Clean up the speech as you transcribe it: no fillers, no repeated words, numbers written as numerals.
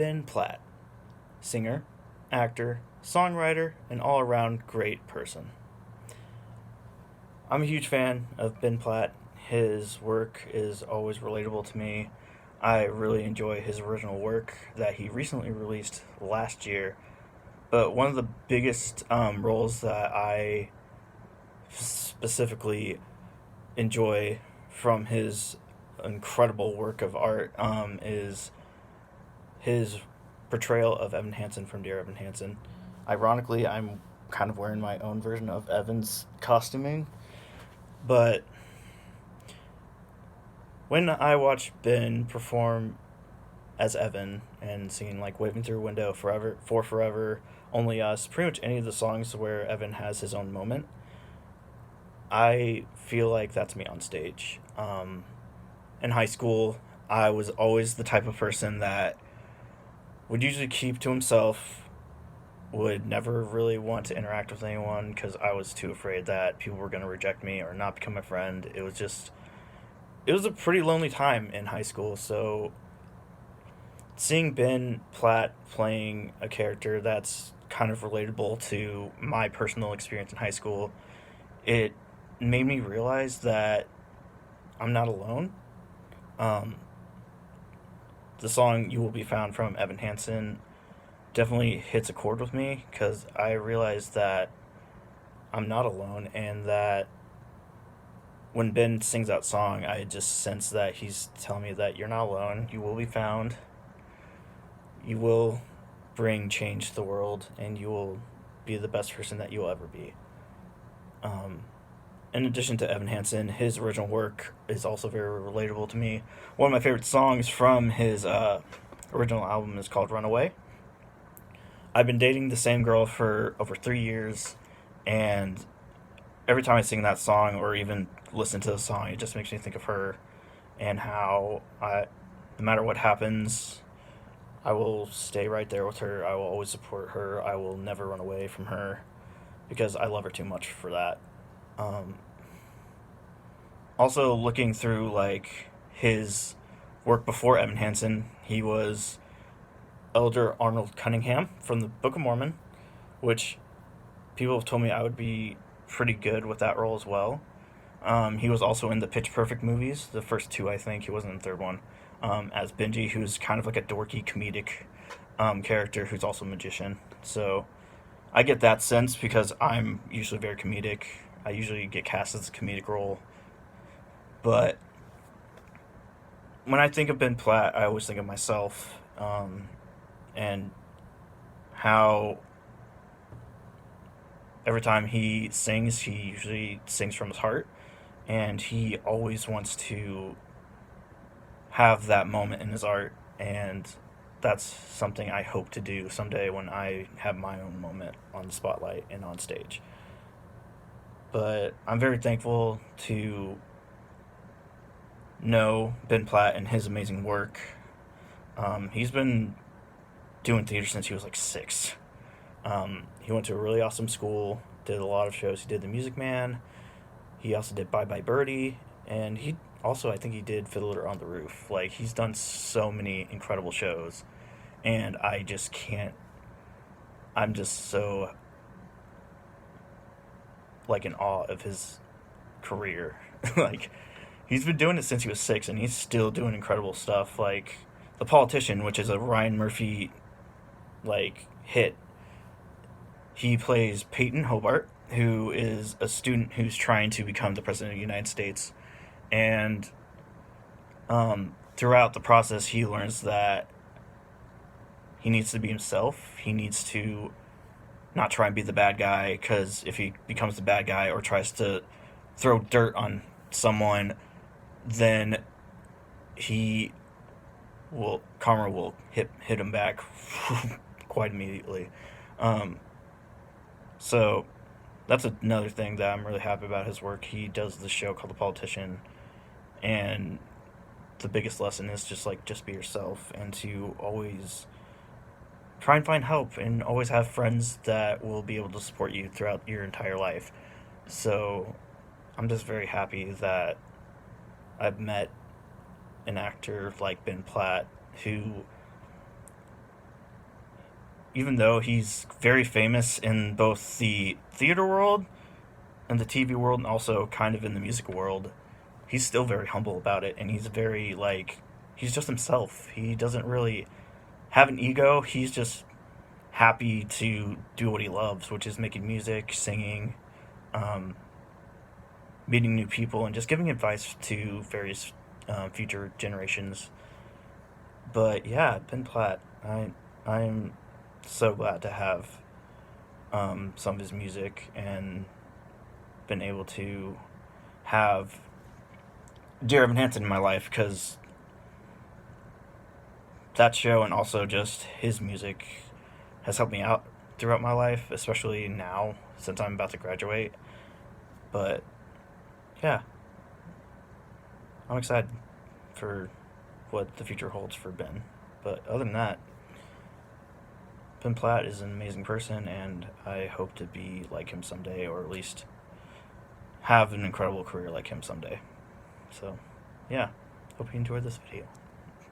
Ben Platt, singer, actor, songwriter, and all around great person. I'm a huge fan of Ben Platt. His work is always relatable to me. I really enjoy his original work that he recently released last year. But one of the biggest roles that I specifically enjoy from his incredible work of art is his portrayal of Evan Hansen from Dear Evan Hansen. Ironically, I'm kind of wearing my own version of Evan's costuming, but when I watch Ben perform as Evan and singing like "Waving Through a Window," "Forever," "For Forever," "Only Us," pretty much any of the songs where Evan has his own moment, I feel like that's me on stage. In high school, I was always the type of person that would usually keep to himself, would never really want to interact with anyone because I was too afraid that people were going to reject me or not become my friend. It was a pretty lonely time in high school. So seeing Ben Platt playing a character that's kind of relatable to my personal experience in high school, it made me realize that I'm not alone. Um, the song "You Will Be Found" from Evan Hansen definitely hits a chord with me because I realized that I'm not alone and that when Ben sings that song, I just sense that he's telling me that you're not alone. You will be found. You will bring change to the world, and you will be the best person that you'll ever be. Um, in addition to Evan Hansen, his original work is also very relatable to me. One of my favorite songs from his original album is called "Runaway." I've been dating the same girl for over 3 years, and every time I sing that song or even listen to the song, it just makes me think of her and how no matter what happens, I will stay right there with her. I will always support her. I will never run away from her because I love her too much for that. Um, Also, looking through like his work before Evan Hansen, he was Elder Arnold Cunningham from the Book of Mormon, which people have told me I would be pretty good with that role as well. He was also in the Pitch Perfect movies, the first two, I think. He wasn't in the third one. As Benji, who's kind of like a dorky comedic character who's also a magician. So I get that sense because I'm usually very comedic. I usually get cast as a comedic role. But when I think of Ben Platt, I always think of myself and how every time he sings, he usually sings from his heart. And he always wants to have that moment in his art, and that's something I hope to do someday when I have my own moment on the spotlight and on stage. But I'm very thankful to know Ben Platt and his amazing work. He's been doing theater since he was like 6. He went to a really awesome school, did a lot of shows. He did The Music Man. He also did Bye Bye Birdie, and he also I think he did Fiddler on the Roof. Like he's done so many incredible shows, and I just can't. I'm just so like in awe of his career. Like he's been doing it since he was 6, and he's still doing incredible stuff. Like The Politician, which is a Ryan Murphy like hit. He plays Peyton Hobart, who is a student who's trying to become the president of the United States, and throughout the process, he learns that he needs to be himself. He needs to not try and be the bad guy, because if he becomes the bad guy or tries to throw dirt on someone, then he karma will hit him back quite immediately. Um, so that's another thing that I'm really happy about his work. He does this show called The Politician, and the biggest lesson is just be yourself and to always try and find help and always have friends that will be able to support you throughout your entire life. So I'm just very happy that I've met an actor like Ben Platt who even though he's very famous in both the theater world and the TV world, and also kind of in the music world, he's still very humble about it, and he's very like he's just himself. He doesn't really have an ego. He's just happy to do what he loves, which is making music, singing, um, meeting new people, and just giving advice to various future generations. But yeah, Ben Platt, I'm so glad to have some of his music and been able to have Dear Evan Hansen in my life because that show and also just his music has helped me out throughout my life, especially now since I'm about to graduate. But yeah, I'm excited for what the future holds for Ben. But other than that, Ben Platt is an amazing person, and I hope to be like him someday, or at least have an incredible career like him someday. So, yeah, hope you enjoyed this video.